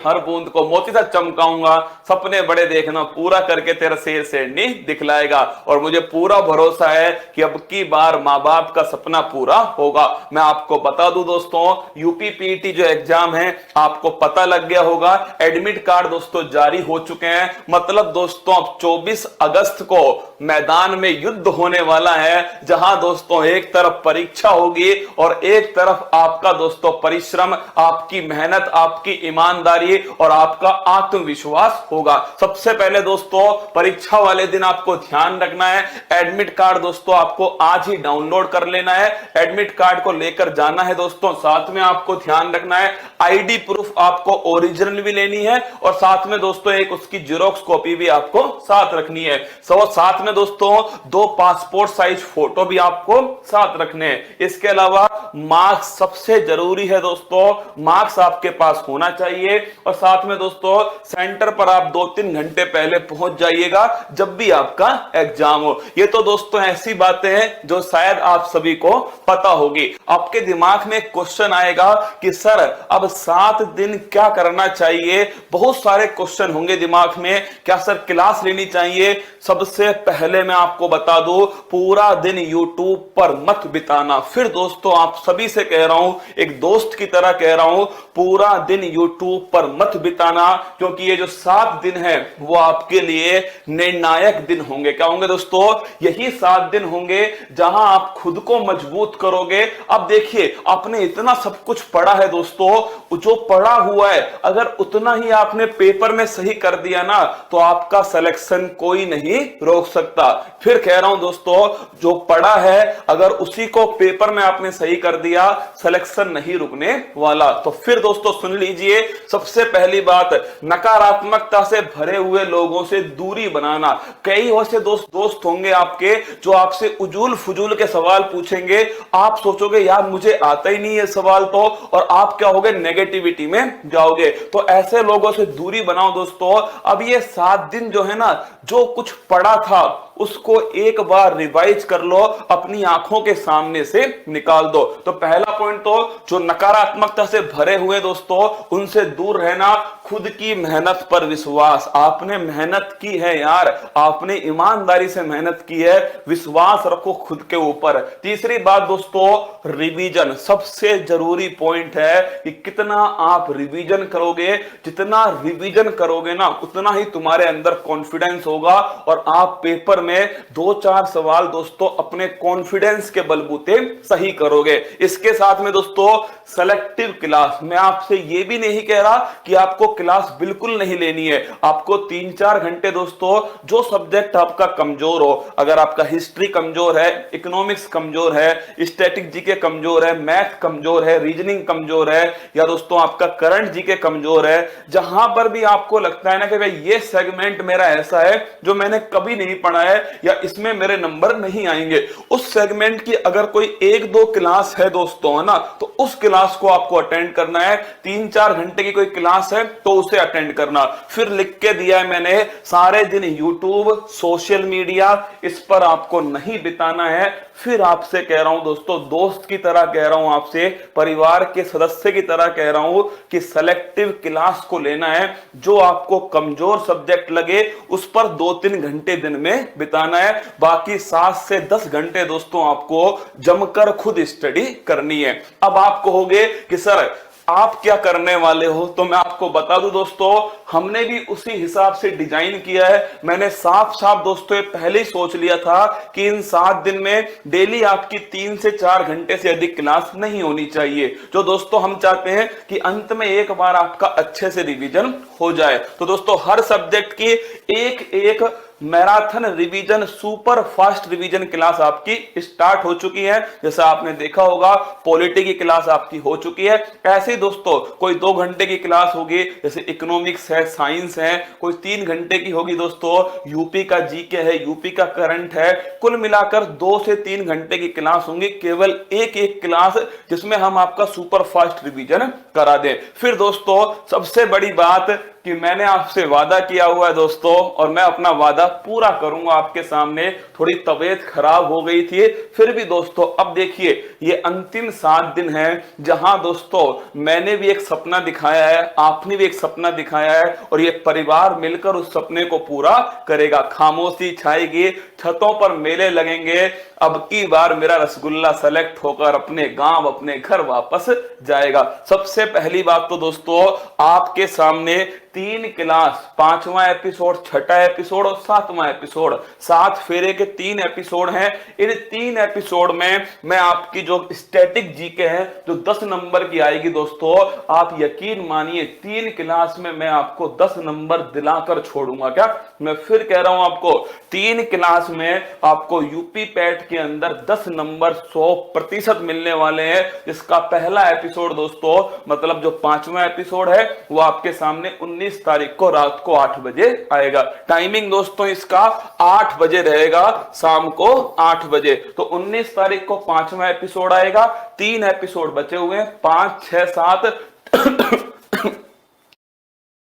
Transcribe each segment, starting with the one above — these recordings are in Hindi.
हर बूंद को मोती सा चमकाऊंगा, सपने बड़े देखना, पूरा करके तेरा शेर शेरनी दिखलाएगा। और मुझे पूरा भरोसा है कि अब की बार माँ बाप का सपना पूरा होगा। मैं आपको बता दूं दोस्तों, यूपी पीटी जो एग्जाम है आपको पता लग गया होगा, एडमिट कार्ड दोस्तों जारी हो चुके हैं। मतलब दोस्तों अब 24 अगस्त को मैदान में युद्ध होने वाला है, जहां दोस्तों एक तरफ परीक्षा होगी और एक तरफ आपका दोस्तों परिश्रम, आपकी मेहनत, आपकी ईमानदारी और आपका आत्मविश्वास होगा। सबसे पहले दोस्तों परीक्षा वाले दिन आपको ध्यान रखना है, एडमिट कार्ड दोस्तों आपको आज ही डाउनलोड कर लेना है। एडमिट कार्ड को लेकर जाना है दोस्तों, साथ में आपको ध्यान रखना है आईडी प्रूफ आपको ओरिजिनल भी लेनी है और साथ में दोस्तों एक उसकी जेरॉक्स कॉपी भी आपको साथ रखनी है। साथ में दोस्तों 2 पासपोर्ट साइज फोटो भी आपको साथ रखने हैं। इसके अलावा मार्क्स सबसे जरूरी है दोस्तों, मार्क्स आपके पास होना चाहिए। और साथ में दोस्तों सेंटर पर आप 2-3 घंटे पहले पहुंच जाइएगा जब भी आपका एग्जाम हो। ये तो दोस्तों ऐसी बातें हैं जो शायद आप सभी को पता होगी। आपके दिमाग में क्वेश्चन आएगा कि सर अब 7 दिन क्या करना चाहिए, बहुत सारे क्वेश्चन होंगे दिमाग में, क्या सर क्लास लेनी चाहिए? सबसे पहले मैं आपको बता दूं, पूरा दिन यूट्यूब पर मत बिताना। फिर दोस्तों आप सभी से कह रहा हूं, एक दोस्त की तरह कह रहा हूं, पूरा दिन यूट्यूब पर मत बिताना, क्योंकि ये जो 7 दिन है वो आपके लिए निर्णायक दिन होंगे। क्या होंगे दोस्तों? यही 7 दिन होंगे जहां आप खुद को मजबूत करोगे। अब देखिए आपने इतना सब कुछ पढ़ा है दोस्तों, जो पढ़ा हुआ है अगर उतना ही आपने पेपर में सही कर दिया ना तो आपका सिलेक्शन कोई नहीं रोक सकता। फिर कह रहा हूं दोस्तों, जो पढ़ा है अगर उसी को पेपर में आपने सही कर दिया, सिलेक्शन नहीं रुकने वाला। तो फिर दोस्तों सुन लीजिए, सबसे पहली बात, नकारात्मकता से भरे हुए लोगों से दूरी बनाना। कई ऐसे दोस्त होंगे आपके जो आपसे उजूल फुजूल के सवाल पूछेंगे, आप सोचोगे यार मुझे आता ही नहीं है सवाल तो, और आप क्या होगे, नेगेटिविटी में जाओगे। तो ऐसे लोगों से दूरी बनाओ दोस्तों। अब ये 7 दिन जो है ना, जो कुछ पढ़ा था उसको एक बार रिवाइज कर लो, अपनी आंखों के सामने से निकाल दो। तो पहला पॉइंट तो जो नकारात्मकता से भरे हुए दोस्तों उनसे दूर रहना, खुद की मेहनत पर विश्वास। आपने मेहनत की है यार, आपने ईमानदारी से मेहनत की है, विश्वास रखो खुद के ऊपर। तीसरी बात दोस्तों, रिवीजन सबसे जरूरी पॉइंट है कि कितना आप रिवीजन करोगे। जितना रिवीजन करोगे ना उतना ही तुम्हारे अंदर कॉन्फिडेंस होगा और आप पेपर में 2-4 सवाल दोस्तों अपने कॉन्फिडेंस के बलबूते सही करोगे। इसके साथ में दोस्तों सेलेक्टिव क्लास, मैं आपसे ये भी नहीं कह रहा कि आपको क्लास बिल्कुल नहीं लेनी है। आपको 3-4 घंटे दोस्तों जो सब्जेक्ट आपका कमजोर हो, अगर आपका हिस्ट्री कमजोर है, इकोनॉमिक्स कमजोर है, स्टैटिक जीके कमजोर है, मैथ कमजोर है, रीजनिंग कमजोर है, या दोस्तों आपका करंट जीके कमजोर है, जहां पर भी आपको लगता है ना कि भाई ये सेगमेंट मेरा ऐसा है जो मैंने कभी नहीं पढ़ा है या इसमें मेरे नंबर नहीं आएंगे, उस सेगमेंट की अगर कोई 1-2 क्लास है दोस्तों, है ना, तो उस क्लास को आपको अटेंड करना है। 3-4 घंटे की कोई क्लास है तो उसे अटेंड करना। फिर लिख के दिया है मैंने, सारे दिन यूट्यूब, सोशल मीडिया, इस पर आपको नहीं बिताना है। फिर आपसे कह रहा हूं दोस्तों, दोस्त की तरह कह रहा हूं आपसे, परिवार के सदस्य की तरह कह रहा हूं कि सेलेक्टिव क्लास को लेना है। जो आपको कमजोर सब्जेक्ट लगे उस पर 2-3 घंटे दिन में बिताना है। बाकी 7 से 10 घंटे दोस्तों आपको जमकर खुद स्टडी करनी है। अब आप कहोगे कि सर आप क्या करने वाले हो, तो मैं आपको बता दूं दोस्तों, हमने भी उसी हिसाब से डिजाइन किया है। मैंने साफ साफ दोस्तों पहले ही सोच लिया था कि इन 7 दिन में डेली आपकी 3 से 4 घंटे से अधिक क्लास नहीं होनी चाहिए। जो दोस्तों हम चाहते हैं कि अंत में एक बार आपका अच्छे से रिवीजन हो जाए। तो दोस्तों हर सब्जेक्ट की एक marathon revision, super fast revision class आपकी स्टार्ट हो चुकी है। जैसा आपने देखा होगा पॉलिटी की क्लास आपकी हो चुकी है। ऐसे ही दोस्तों कोई 2 घंटे की क्लास होगी, जैसे इकोनॉमिक्स है, साइंस है, कोई 3 घंटे की होगी दोस्तों, यूपी का जीके है, यूपी का करंट है। कुल मिलाकर 2 से 3 घंटे की क्लास होंगी, केवल एक क्लास जिसमें हम आपका सुपर फास्ट रिवीजन करा दें। फिर दोस्तों सबसे बड़ी बात, कि मैंने आपसे वादा किया हुआ है दोस्तों, और मैं अपना वादा पूरा करूंगा आपके सामने। थोड़ी तबीयत खराब हो गई थी, फिर भी दोस्तों अब देखिए ये अंतिम 7 दिन है जहां दोस्तों मैंने भी एक सपना दिखाया है, आपने भी एक सपना दिखाया है, और ये परिवार मिलकर उस सपने को पूरा करेगा। खामोशी छाएगी, छतों पर मेले लगेंगे, अब की बार मेरा रसगुल्ला सेलेक्ट होकर अपने गांव अपने घर वापस जाएगा। सबसे पहली बात तो दोस्तों आपके सामने 3 क्लास, 5वां एपिसोड, 6ठा एपिसोड और 7वां एपिसोड, 7 फेरे के 3 एपिसोड हैं। इन 3 एपिसोड में मैं आपकी जो स्टैटिक जीके है जो 10 नंबर की आएगी दोस्तों, आप यकीन मानिए 3 क्लास में मैं आपको 10 नंबर दिलाकर छोड़ूंगा। क्या मैं फिर कह रहा हूं आपको, 3 क्लास में आपको यूपी पैट के अंदर 10 नंबर 100% मिलने वाले हैं। इसका पहला एपिसोड दोस्तों मतलब जो 5वां एपिसोड है वो आपके सामने 19 तारीख को रात को 8 बजे आएगा। टाइमिंग दोस्तों इसका 8 बजे रहेगा, शाम को 8 बजे। तो 19 तारीख को 5वां एपिसोड आएगा, 3 एपिसोड बचे हुए हैं, 5, 6, 7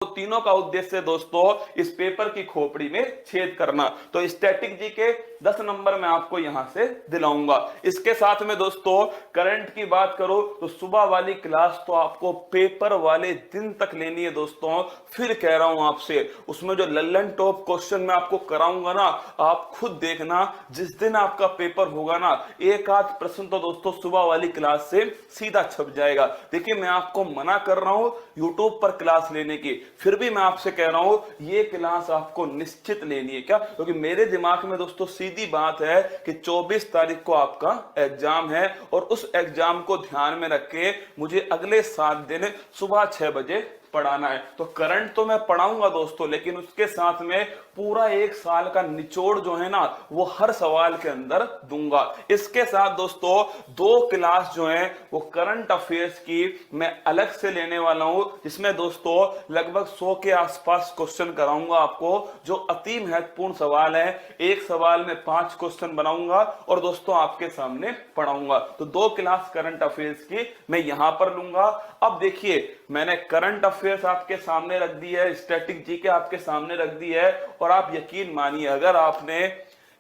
तीनों का उद्देश्य दोस्तों इस पेपर की खोपड़ी में छेद करना। तो स्टैटिक जी के 10 नंबर मैं आपको यहां से दिलाऊंगा। इसके साथ में दोस्तों करंट की बात करो तो सुबह वाली क्लास तो आपको पेपर वाले दिन तक लेनी है दोस्तों। फिर कह रहा हूं आपसे, उसमें जो लल्लन टॉप क्वेश्चन मैं आपको कराऊंगा ना, आप खुद देखना जिस दिन आपका पेपर होगा ना, एक आध प्रश्न तो दोस्तों सुबह वाली क्लास से सीधा छप जाएगा। देखिए मैं आपको मना कर रहा हूं यूट्यूब पर क्लास लेने की, फिर भी मैं आपसे कह रहा हूं ये क्लास आपको निश्चित लेनी है। क्या? क्योंकि मेरे दिमाग में दोस्तों सीधी बात है कि 24 तारीख को आपका एग्जाम है, और उस एग्जाम को ध्यान में रख के मुझे अगले 7 दिन सुबह 6 बजे पढ़ाना है। तो करंट तो मैं पढ़ाऊंगा दोस्तों, लेकिन उसके साथ में पूरा 1 साल का निचोड़ जो है ना वो हर सवाल के अंदर दूंगा। इसके साथ दोस्तों 2 क्लास जो है वो करंट अफेयर्स की मैं अलग से लेने वाला हूं, जिसमें दोस्तों लगभग 100 के आसपास क्वेश्चन कराऊंगा आपको, जो अति महत्वपूर्ण सवाल है। एक सवाल में 5 क्वेश्चन बनाऊंगा और दोस्तों आपके सामने पढ़ाऊंगा। तो 2 क्लास करंट अफेयर्स की मैं यहां पर लूंगा। अब देखिए मैंने करंट अफेयर्स आपके सामने रख दी है, स्टैटिक जीके आपके सामने रख दी है, और आप यकीन मानिए अगर आपने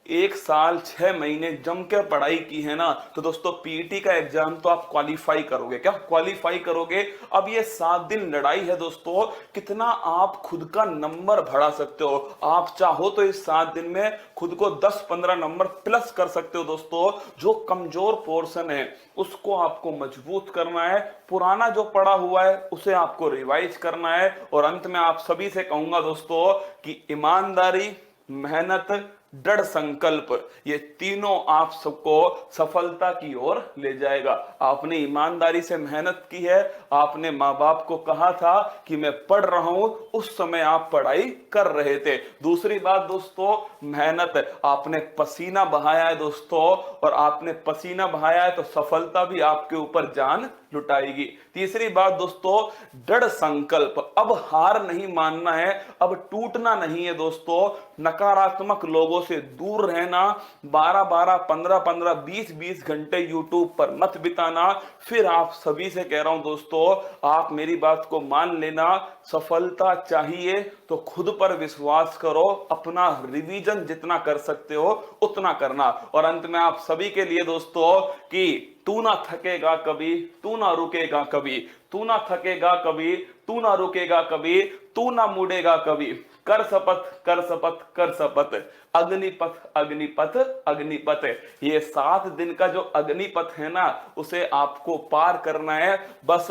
1 साल 6 महीने जम के पढ़ाई की है ना, तो दोस्तों पीईटी का एग्जाम तो आप क्वालिफाई करोगे। क्या क्वालिफाई करोगे? अब ये 7 दिन लड़ाई है दोस्तों, कितना आप खुद का नंबर बढ़ा सकते हो। आप चाहो तो इस 7 दिन में खुद को 10-15 नंबर प्लस कर सकते हो दोस्तों। जो कमजोर पोर्शन है उसको आपको मजबूत करना है, पुराना जो पड़ा हुआ है उसे आपको रिवाइज करना है। और अंत में आप सभी से कहूंगा दोस्तों कि ईमानदारी, मेहनत, दृढ़ संकल्प, ये तीनों आप सबको सफलता की ओर ले जाएगा। आपने ईमानदारी से मेहनत की है, आपने माँ बाप को कहा था कि मैं पढ़ रहा हूं, उस समय आप पढ़ाई कर रहे थे। दूसरी बात दोस्तों मेहनत, आपने पसीना बहाया है दोस्तों, और आपने पसीना बहाया है तो सफलता भी आपके ऊपर जान लुटाएगी। तीसरी बात दोस्तों दृढ़ संकल्प, अब हार नहीं मानना है, अब टूटना नहीं है दोस्तों। नकारात्मक लोगों से दूर रहना, 12-12, 15-15, 20-20 घंटे यूट्यूब पर मत बिताना। फिर आप सभी से कह रहा हूं दोस्तों, आप मेरी बात को मान लेना, सफलता चाहिए तो खुद पर विश्वास करो, अपना रिवीजन जितना कर सकते हो उतना करना। और अंत में आप सभी के लिए दोस्तों कि तू ना थकेगा कभी, तू ना रुकेगा कभी, तू ना थकेगा कभी, तू ना रुकेगा कभी, तू ना मुड़ेगा कभी, कर शपथ, कर शपथ, कर शपथ, अग्निपथ, अग्निपथ, अग्निपथ। ये 7 दिन का जो अग्निपथ है ना उसे आपको पार करना है। बस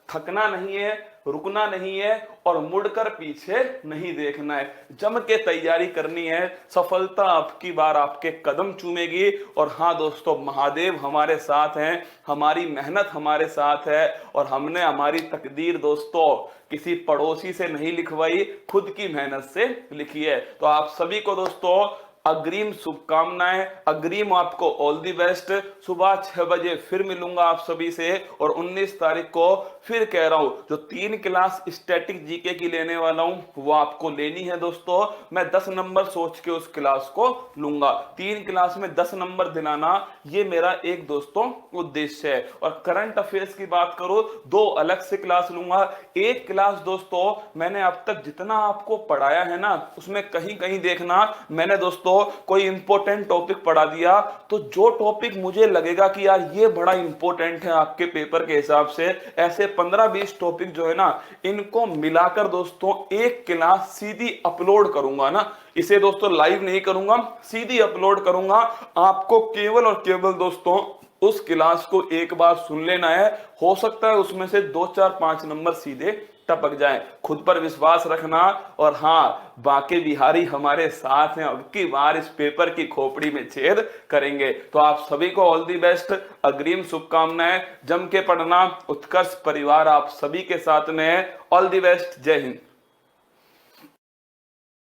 थकना नहीं है, रुकना नहीं है, और मुड़कर पीछे नहीं देखना है। जम के तैयारी करनी है, सफलता आपकी बार आपके कदम चूमेगी। और हाँ दोस्तों महादेव हमारे साथ हैं, हमारी मेहनत हमारे साथ है, और हमने हमारी तकदीर दोस्तों किसी पड़ोसी से नहीं लिखवाई, खुद की मेहनत से लिखी है। तो आप सभी को दोस्तों अग्रिम शुभकामनाएं, अग्रिम आपको ऑल दी बेस्ट। सुबह 6 बजे फिर मिलूंगा आप सभी से, और 19 तारीख को फिर कह रहा हूं जो 3 क्लास स्टैटिक जीके की लेने वाला हूं वो आपको लेनी है दोस्तों। मैं 10 नंबर सोच के उस क्लास को लूंगा, 3 क्लास में 10 नंबर दिलाना, ये मेरा एक दोस्तों उद्देश्य है। और करंट अफेयर्स की बात करो, 2 अलग से क्लास लूंगा। एक क्लास दोस्तों मैंने अब तक जितना आपको पढ़ाया है ना, उसमें कहीं कहीं देखना मैंने दोस्तों कोई इंपॉर्टेंट टॉपिक पढ़ा दिया, तो जो टॉपिक मुझे लगेगा कि यार ये बड़ा इंपॉर्टेंट है आपके पेपर के हिसाब से, ऐसे 15-20 टॉपिक जो है ना, इनको मिलाकर दोस्तों एक क्लास सीधी अपलोड करूंगा ना। इसे दोस्तों लाइव नहीं करूंगा, सीधी अपलोड करूंगा। आपको केवल और केवल दोस्तों उस क्लास को एक बार सुन लेना है, हो सकता है उसमें से 2, 4, 5 नंबर सीधे टपक जाएं। खुद पर विश्वास रखना, और हाँ, बाके बिहारी हमारे साथ हैं, अब की बार इस पेपर की खोपड़ी में छेद करेंगे। तो आप सभी को ऑल दी बेस्ट, अग्रिम शुभकामनाएं, जम के पढ़ना। उत्कर्ष परिवार आप सभी के साथ में है। ऑल दी बेस्ट, जय हिंद।